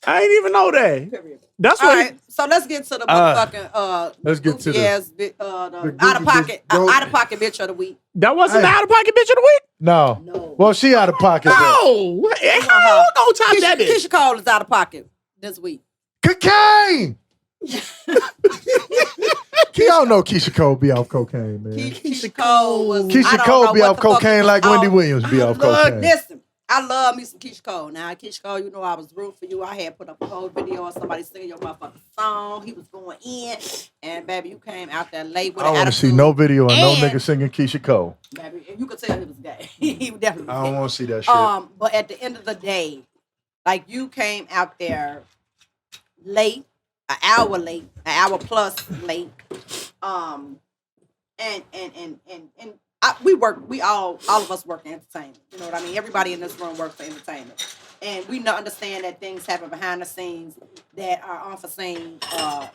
I ain't even know that. That's All what. right, so let's get to the motherfucking let's get to goofy ass the out of pocket goofy- out of pocket bitch of the week. That wasn't Hey. the out of pocket bitch of the week. No. No. Well, she out of pocket. No, hey, how you gonna top that? Bitch? Keyshia Cole is out of pocket this week. Cocaine! Y'all know Keyshia Cole be off cocaine, man. Keisha Cole was. I Keisha don't Cole know be what off the fuck cocaine he was like Wendy on. Williams be off cocaine. Listen, I love me some Keisha Cole. Now, Keisha Cole, you know I was rooting for you. I had put up a whole video of somebody singing your motherfucking song. He was going in, and baby, you came out there late with I an don't want to see attitude. no video of no And- nigga singing Keyshia Cole. Baby, and you could tell he was gay. He would definitely. I Was don't gay. want to see that shit. But at the end of the day, like you came out there late, an hour plus late. We all of us work in entertainment. You know what I mean? Everybody in this room works for entertainment. And we understand that things happen behind the scenes that are unforeseen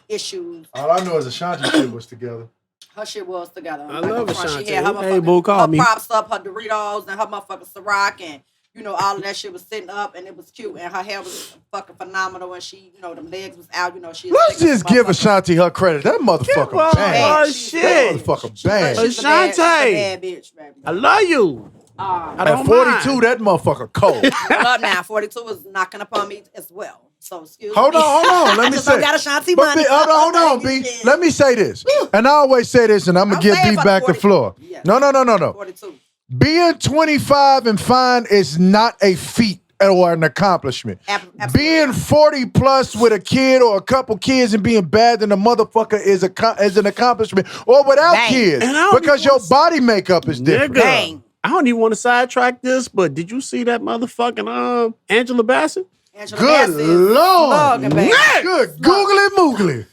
issues. All I know is Ashanti shit was together. Her shit was together. I love up front, Ashanti. She had her, Hey, boo, call her me. props up, her Doritos, and her motherfucking Ciroc, and you know, all of that shit was sitting up, and it was cute, and her hair was fucking phenomenal, and she, you know, them legs was out, you know, she. Let's just give Ashanti her credit. That motherfucker bad. Oh, shit. That motherfucker bad. She's a bad Ashanti. bitch, baby. I love you. I At don't 42, mind. that motherfucker cold. Hold up now, 42 is knocking upon me as well. So excuse Hold me. on. Let I me just say. don't got Ashanti But money. B, hold on, B. Let me say this. And I always say this, and I'm going to give saying B for back the 40. floor. Yes. No. 42. Being 25 and fine is not a feat or an accomplishment. Absolutely. Being 40 plus with a kid or a couple kids and being bad than a motherfucker is an accomplishment. Or without Bang. kids. And I don't Because even your body makeup is different. Nigga. Bang. I don't even want to sidetrack this, but did you see that motherfucking Angela Bassett? Angela Good Bassett is Lord. slugging, baby. Good. Googly moogly.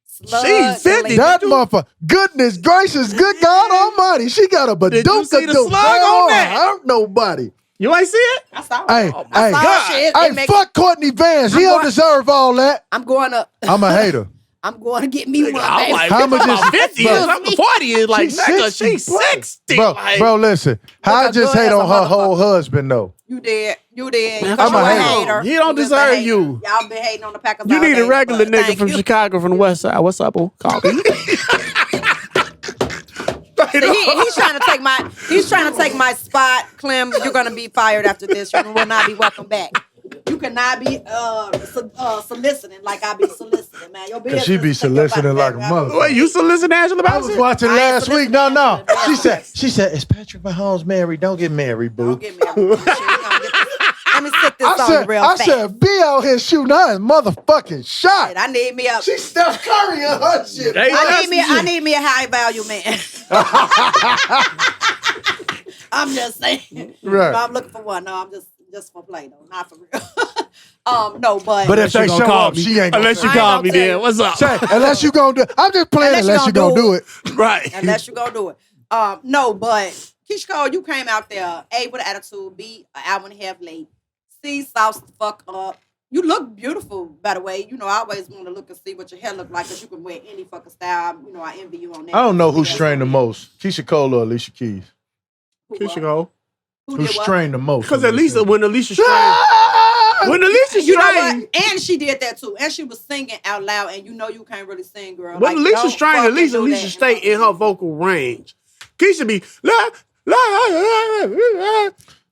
Slugging, She's 50. baby. That motherfucker. Goodness gracious. Good God almighty. She got a Did you see the badooka-doo. slug on that? Hurt nobody. You ain't see it? I saw it. Hey, I saw hey, shit. hey, It make- fuck Courtney Vance. He don't going- deserve all that. I'm going to. I'm a hater. I'm going to get me one, I'm baby. like, How much is- 50 bro. is, I'm 40 is like, She's nigga, 60, she's 60. Bro, like, bro, listen. I Look just good hate as a on her whole motherfucker. husband, though. You did. You did. Man, I'm a hater. He don't deserve you. Y'all been hating on the Packers. You all need day, a regular but nigga thank from you. Chicago, from the West Side. What's up, boo? Call me. He's trying to take my spot, Clem. You're gonna be fired after this. You will not be welcome back. You cannot be soliciting like I be soliciting, man. Your business. She be soliciting like a motherfucker. Wait, you soliciting Angela I was Bassett? watching I ain't last week. soliciting No. Angela. She said, is Patrick Mahomes married? Don't get married, boo. Don't get me. Let me sit this on real I fast. said, be out here shooting her motherfucking shot. I need me a. She Steph Curry in her shit. I need me a high value man. I'm just saying. Right. No, I'm looking for one. No, I'm just for play though, not for real. No, but If they show up, she ain't gonna unless you I ain't call gonna me, tell then you. what's up? say, unless you gonna do it. I'm just playing unless you gonna do it. Right. unless you gonna do it. No, but Keyshia Cole, you came out there A, with an attitude, B, an hour and a half late, C, sauce the fuck up. You look beautiful, by the way. You know, I always want to look and see what your hair look like, because you can wear any fucking style. You know, I envy you on that. I don't know who strained the most, Keyshia Cole or Alicia Keys. Keyshia Cole. Who strained the most? Because when Alicia strained, when Alicia You know strained, what? And she did that too. And she was singing out loud, and you know you can't really sing, girl. when Like, Alicia don't strained, fucking at least do Alicia that. stay in her vocal range. Keisha be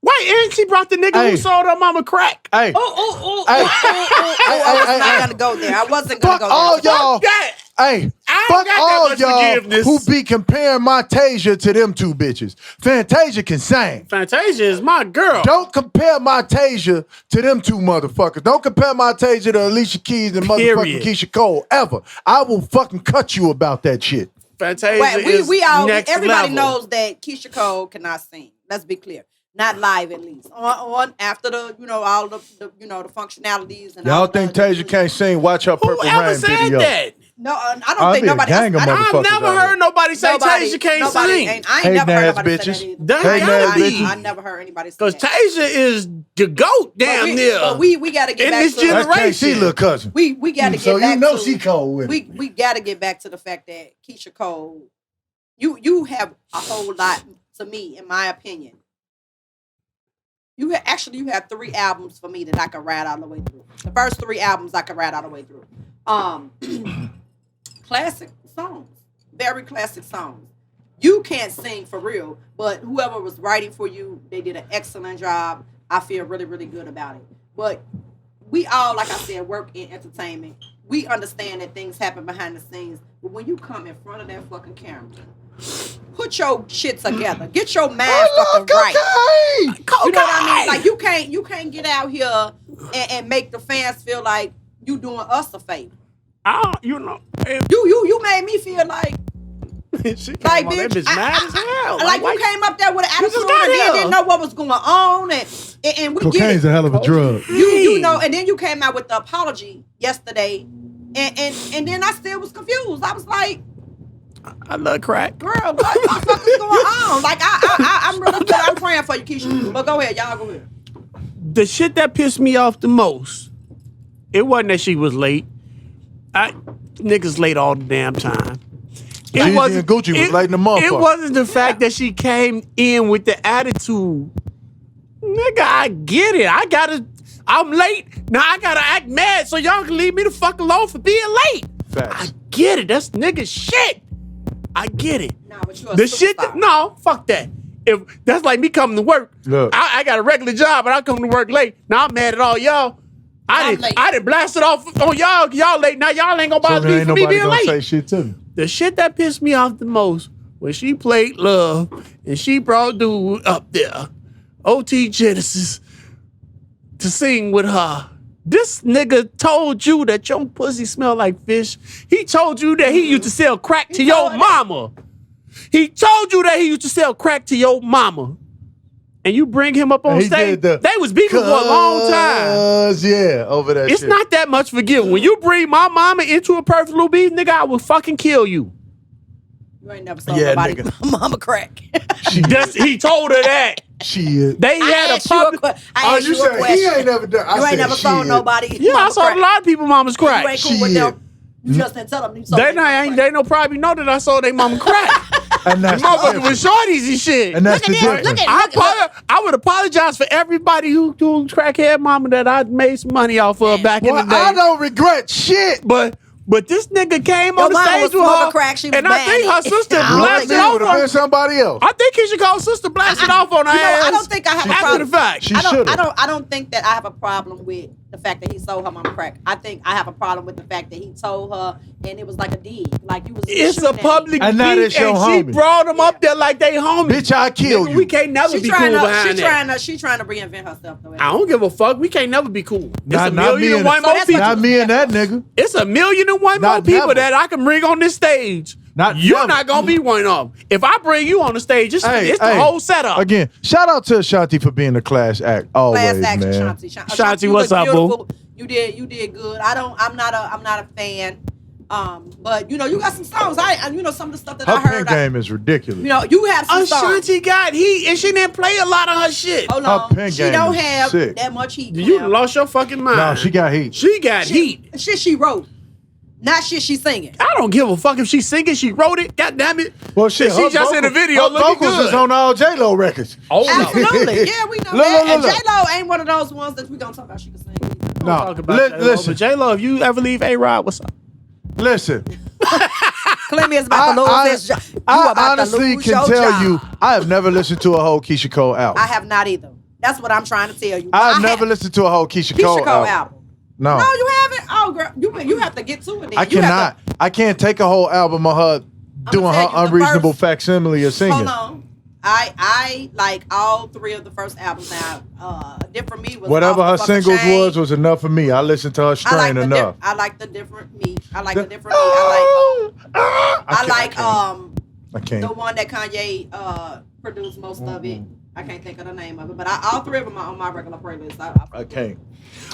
wait, and she brought the nigga who sold her mama crack. Hey, I was not gonna go there. I wasn't gonna fuck go all there. y'all. That. Hey, I fuck ain't got that all much y'all forgiveness. who be comparing my Tasia to them two bitches. Fantasia can sing. Fantasia is my girl. Don't compare my Tasia to them two motherfuckers. Don't compare my Tasia to Alicia Keys and motherfucking Period. Keyshia Cole ever. I will fucking cut you about that shit. Fantasia Wait, is next everybody level. knows that Keyshia Cole cannot sing. Let's be clear. Not live, at least. On after the all the the functionalities and Y'all all think the, Tasia can't sing? Watch her Purple Whoever Rain said video. that? No, I I'll don't think be a nobody. gang of I motherfuckers I've never out here. heard nobody say Tasia can't sing. I ain't Hating never heard ass nobody bitches. say that That either. gotta be. I never heard anybody say Because that. Tasia is the GOAT damn near. But we got to get In back this to generation. That's KC little cousin. we got to get So back you know to, she cold with it. we got to get back to the fact that Keyshia Cole, you have a whole lot, to me, in my opinion. You have 3 albums for me that I can ride all the way through. The first 3 albums I can ride all the way through. Classic songs, very classic songs. You can't sing for real, but whoever was writing for you, they did an excellent job. I feel really, really good about it. But we all, like I said, work in entertainment. We understand that things happen behind the scenes, but when you come in front of that fucking camera, put your shit together. Get your mind fucking right. Cocaine. You know what I mean? Like you can't get out here and make the fans feel like you doing us a favor. You made me feel like she came like on that bitch, bitch mad as hell. Like you came up there with an just attitude got and then here. didn't know what was going on and we get Cocaine's it. a hell of a drug. You know, and then you came out with the apology yesterday and then I still was confused. I was like, I love crack. girl, what the fuck is going on? Like I'm really good. I'm praying for you, Keyshia. But go ahead, y'all go ahead. The shit that pissed me off the most, it wasn't that she was late. Niggas late all the damn time. Jeezy and Gucci was late in the motherfucker. It wasn't the fact that she came in with the attitude. Nigga, I get it. I'm late. Now I gotta act mad so y'all can leave me the fuck alone for being late. Facts. I get it. That's nigga shit. I get it. Nah, but you a The superstar. shit no, fuck that. If that's like me coming to work. Look. I got a regular job and I come to work late. Now I'm mad at all y'all. I didn't blast it off on y'all. Y'all late. Now y'all ain't gonna So bother there me ain't for me nobody being gonna late. say shit to me. The shit that pissed me off the most when she played Love and she brought dude up there, OT Genesis, to sing with her. This nigga told you that your pussy smell like fish. He told you that he used to sell crack to your mama. He told you that he used to sell crack to your mama. And you bring him up on He stage. did They was beefing for a long time. Yeah, over that It's shit. not that much forgiving. When you bring my mama into a perfect little beef, nigga, I will fucking kill you. You ain't never sold Yeah, nobody nigga. mama crack. He told her that. Shit. They had a public. I asked you a said he question. ain't never done. You ain't never sold nobody. Yeah, I mama sold crack. a lot of people mama's You crack. ain't cool with them. You just didn't tell them you sold They their mama ain't. crack. They no probably know that I sold their mama crack. And that's The motherfucker with shorties and shit. And that's the difference. I would apologize for everybody who crackhead mama that I made some money off of back in the day. I don't regret shit. But this nigga came on the mama stage was with her, crack, she was and I think bad. her sister I don't blasted think off Would have on been her. somebody else. I think Keyshia Cole's sister blasted off on her ass. I don't think I have a after problem. the fact. She I should've. don't think that I have a problem with the fact that he sold her mama crack. I think I have a problem with the fact that he told her and it was like a dig. Like you was It's shooting a at me. public And now beef, that's your and she homie. brought them up there like they homies. Bitch, I kill Nigga, you. We can't never She be cool trying behind to, that. she trying to reinvent herself though. I don't give a fuck. We can't never be cool. It's Not a me million and and- one So more that's people. what Not me and that nigga. It's a million and one Not more people never. that I can bring on this stage. You're never. not gonna be one of them. If I bring you on the stage, it's the whole setup. Again, shout out to Ashanti for being a class act. Always, Class act, man. Ashanti. Ashanti, you what's look up, boo? beautiful. You did good. I'm not a fan. But you know, you got some songs. You know some of the stuff that Her I heard. pen game is ridiculous. You know, you have some songs. Ashanti got heat, and she didn't play a lot of her shit. Hold Her on. pen She game don't is have sick. that much heat. You Clem. lost your fucking mind. No, she got heat. She got heat. Shit she wrote. Not shit she singing. I don't give a fuck if she's singing. She wrote it. God damn it. Well, shit. And she her just in the video her looking vocals good. is on all J-Lo records. Oh, no. Absolutely. Yeah, we know Look, that. look, And look. J-Lo ain't one of those ones that we gonna talk about she can sing. Don't No, talk about J-Lo, listen. but J-Lo, if you ever leave A-Rod, what's up? Listen, Clemmy is about to lose his job. You I about to honestly lose can your tell job. you, I have never listened to a whole Keyshia Cole album. I have not either. That's what I'm trying to tell you. I've never listened to a whole Keyshia Cole album. No, No, you haven't. Oh, girl, you have to get to it. Then. I You have cannot. I can't take a whole album of her doing her tell you, the unreasonable first- facsimile of to, singing. hold on. I like all three of the first albums now. Different Me was Whatever off her the fucking singles chain. was enough for me. I listened to her strain enough. I like the different Me. I like the different Me. I like I can't. the one that Kanye produced most of it. I can't think of the name of it, but all three of them are on my regular playlist. I can't.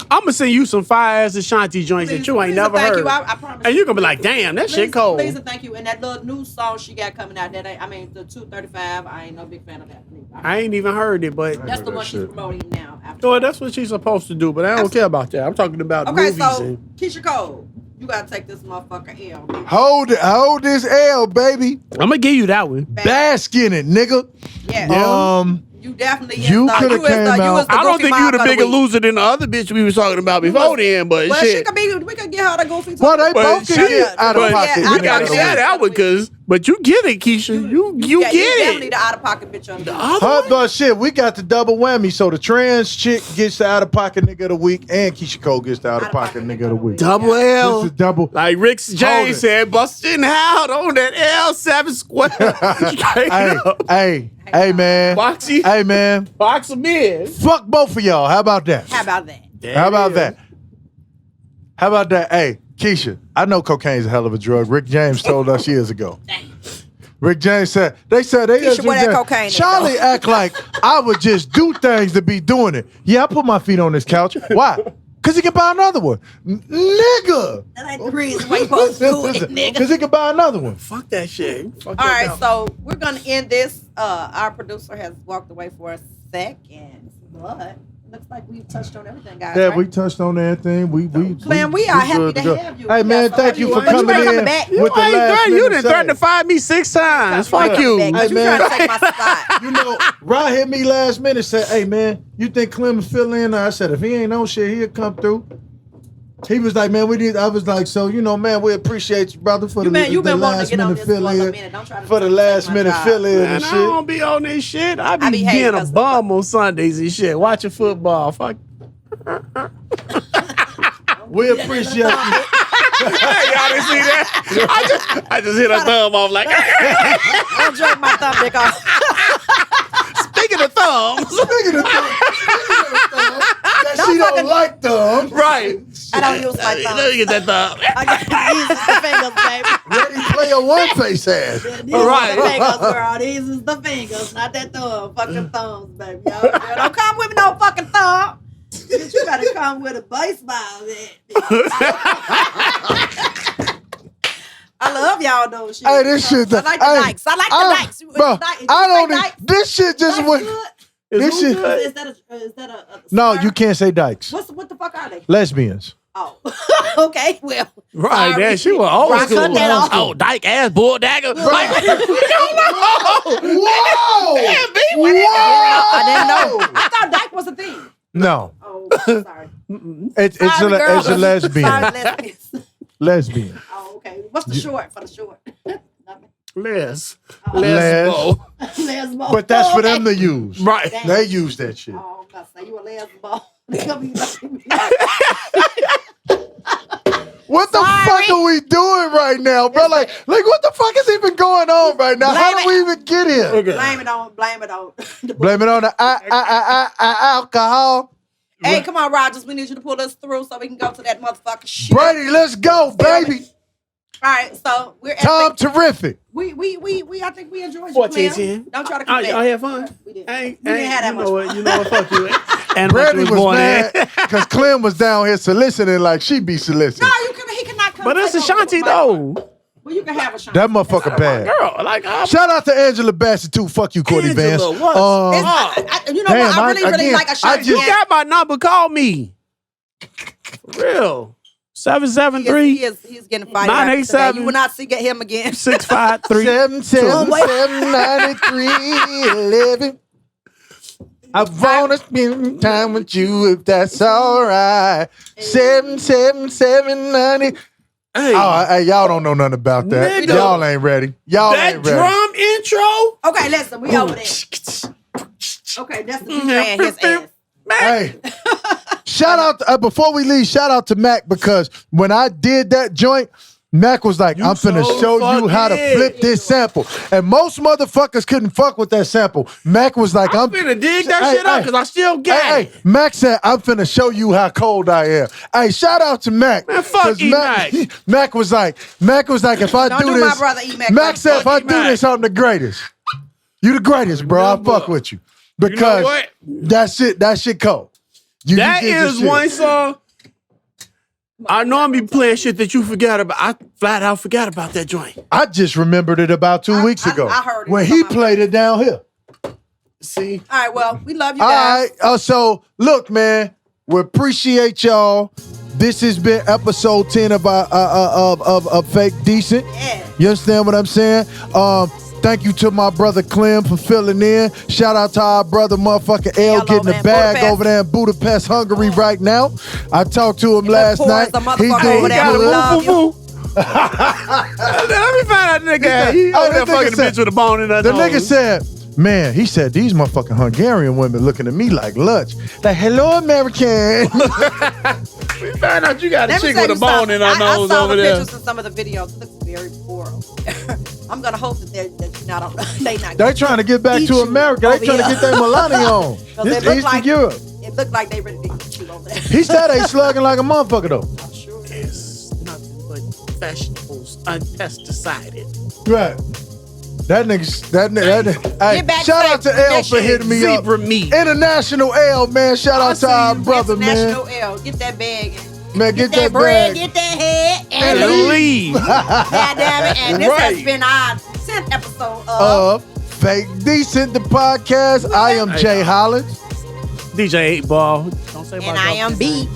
I'm gonna send you some fire ass Ashanti joints that you ain't never heard. I promise. And you gonna be like, damn, that shit cold. Please and thank you. And that little new song she got coming out, the 235. I ain't no big fan of that. I ain't even heard it, but That's the that one she's shit. promoting now. well, that's what she's supposed to do. But I don't care about that. I'm talking about Okay, movies. so And Keyshia Cole, you gotta take this motherfucker L. bitch. Hold this L, baby. I'm gonna give you that one. Bask in it, nigga. Yeah. You definitely You coulda came out- I don't think you the bigger loser than the other bitch we was talking about before then, but Well, shit. she could be. We could get her the goofy. Well, they But both can shit, get out of but pocket. yeah, we out gotta of say pocket. that one, but you get it, Keyshia. You Yeah, get you it. definitely the out of pocket bitch on the But shit, we got the double whammy. So the trans chick gets the out of pocket nigga of the week, and Keyshia Cole gets the out of pocket nigga of the week. Double L. This is double. Like Rick Hold James it. said, busting out on that L7 square. Straight up. Hey, man. Boxy. Hey, man. Box of men. Fuck both of y'all. How about that? How about that? How about that? How about that? Hey, Keyshia, I know cocaine's a hell of a drug. Rick James told us years ago. Rick James said, they Keyshia, where that cocaine is, Charlie though? act like I would just do things to be doing it. Yeah, I put my feet on this couch. Why? Because he can buy another one. Nigga. That ain't the reason why you supposed to do it, nigga. Because he can buy another one. Fuck that shit. Fuck All that right, so we're gonna end this. Our producer has walked away for a second, but looks like we've touched on everything, guys. Yeah, right? we touched on everything. Clem, we are happy good to go. have you. Hey, We man, are so thank happy you you for are. But you coming ain't coming in back. with You the ain't last threatened. You minute didn't threaten to save. fire me 6 times. Fuck you. Back, 'cause Hey, you man. trying to take my spot. You know, Rod hit me last minute, said, hey, man, you think Clem will fill in? I said, if he ain't on shit, he'll come through. He was like, man, we need. I was like, so, you know, man, we appreciate you, brother, for You the been wanting to last get on minute this for fill a in. minute. Don't try to For the take last my minute job. fill in Man, and I shit. don't be on this shit. I be hating being a 'cause- bum on Sundays and shit. Watching football. Fuck. We appreciate you. Hey, y'all didn't see that? I just hit a thumb off like. Don't jerk my thumb dick off. Speaking of thumbs, Speaking of thumbs, that she fucking- don't like thumbs. right? I don't use my thumb. Let me get that thumb. I got these is the fingers, baby. Ready player one face ass. These Right. is the fingers, girl. These is the fingers, not that thumb. Fucking thumbs, baby. Yo, girl, don't come with me no fucking thumb. Bitch, you gotta come with a baseball bat. I love y'all though. Shit. Hey, this shit. I like the Nikes. I like the Nikes. Bro, I don't. This shit just That's went. good. This shit. Is that a No, slur? you can't say dykes. What the fuck are they? Lesbians. Oh, okay. Well, Right, sorry. there she was old Right, school. cut that off. Oh, dyke ass bull dagger. Like, Whoa! Damn, B, I didn't know. I thought dyke was a thing. No, Oh, sorry. it's Sorry, girl. a lesbian. Sorry, lesbians. Lesbian. Oh, okay. What's the short for the short? Nothing. Les. Les. Lesbo. Lesbo. But that's for them to use. Right. They use that shit. Oh, I'm about to say you a lesbo. They gonna be What the fuck are we doing right now, bro? Like what the fuck is even going on right now? How did we even get here? Okay. Blame it on. Blame it on the alcohol. Hey, come on, Rogers. We need you to pull us through so we can go to that motherfucking shit. Brady, let's go, baby. All right, so we're at Tom Terrific. we I think we enjoyed you. 14, Clem. 10. Don't try to Oh, come y'all back. had fun? We didn't. Ain't, We didn't have that you much know what? fun. You know what? Fuck you. And Brady was born mad in. because Clem was down here soliciting like she be soliciting. No, he cannot come. But it's take over Ashanti my- though. Well, you can have Ashanti. That motherfucker bad. Girl, like I'm Shout out to Angela Bassett too. Fuck you, Courtney Vance. Angela, what? You know Damn, what? I really again, like Ashanti. You got my number. Call me. For real. 773 He's getting fired. 987. You will not see him again. 653. 7779311. I wanna spend time with you if that's alright. 77790. Hey, Hey, y'all don't know nothing about that. Nigga. Y'all ain't ready. Y'all that ain't ready. drum intro. Okay, listen, we over there. Okay, that's the DJ and his ass. Hey, shout out before we leave. Shout out to Mac because when I did that joint, Mac was like, You "I'm finna so show you how to fucking- flip this sample," and most motherfuckers couldn't fuck with that sample. Mac was like, I'm finna dig that Hey, shit up hey. because I still got Hey, it. Mac said, "I'm finna show you how cold I am." Hey, shout out to Mac. Man, fuck 'Cause E-Mac. Mac was like, if I Don't do do this, my brother E-Mac. Mac said, if I do E-Mac. this, I'm the greatest. You the greatest, bro. I Remember- fuck with you You know because what? that shit cold. You That did your is shit. one song. I normally playing shit that you forgot about. I flat out forgot about that joint. I just remembered it about 2 weeks ago I heard it. when It's he on my played it down here. See? All right, well, we love you All guys. right. So look, man, we appreciate y'all. This has been episode 10 of Fake Decent. Yeah. You understand what I'm saying? Thank you to my brother Clem for filling in. Shout out to our brother motherfucking L over getting the there in bag Budapest. over there in Budapest, Hungary right now. I talked to him last poor night. as a motherfucker over there. Got a We love woo, woo, woo. Let me find out, nigga. He Oh, over there that nigga fucking a said- bitch with a bone in her The nose. nigga said, man, he said, these motherfucking Hungarian women looking at me like lunch. Like, hello, American. We found out you got a Let me chick tell with a you bone something. in her I nose saw over the there. pictures and some of the videos. It looks very poor. I'm gonna hope that you're not on. They not. They trying to get back Eat to you America. They over trying to here. get their Milani on. 'Cause This it look Eastern like- Europe. It looked like they ready to eat you over there. He said they slugging like a motherfucker though. I'm sure. It's nothing but vegetables unpesticided. Right. That nigga. Hey, Get back shout safe. out to L That for shit. hitting me up. Zebra meat. International L, man. Shout out to our brother, man. International L. Get that bag. Man, get that bread. bag. Get that head. And And leave. God damn it. And this has Right. been our 10th episode of Fake Decent, the podcast. I am Jay Hollins. DJ 8 Ball. Don't say And I am B.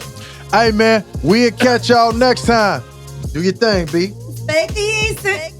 Hey, man, we'll catch y'all next time. Do your thing, B. Stay decent.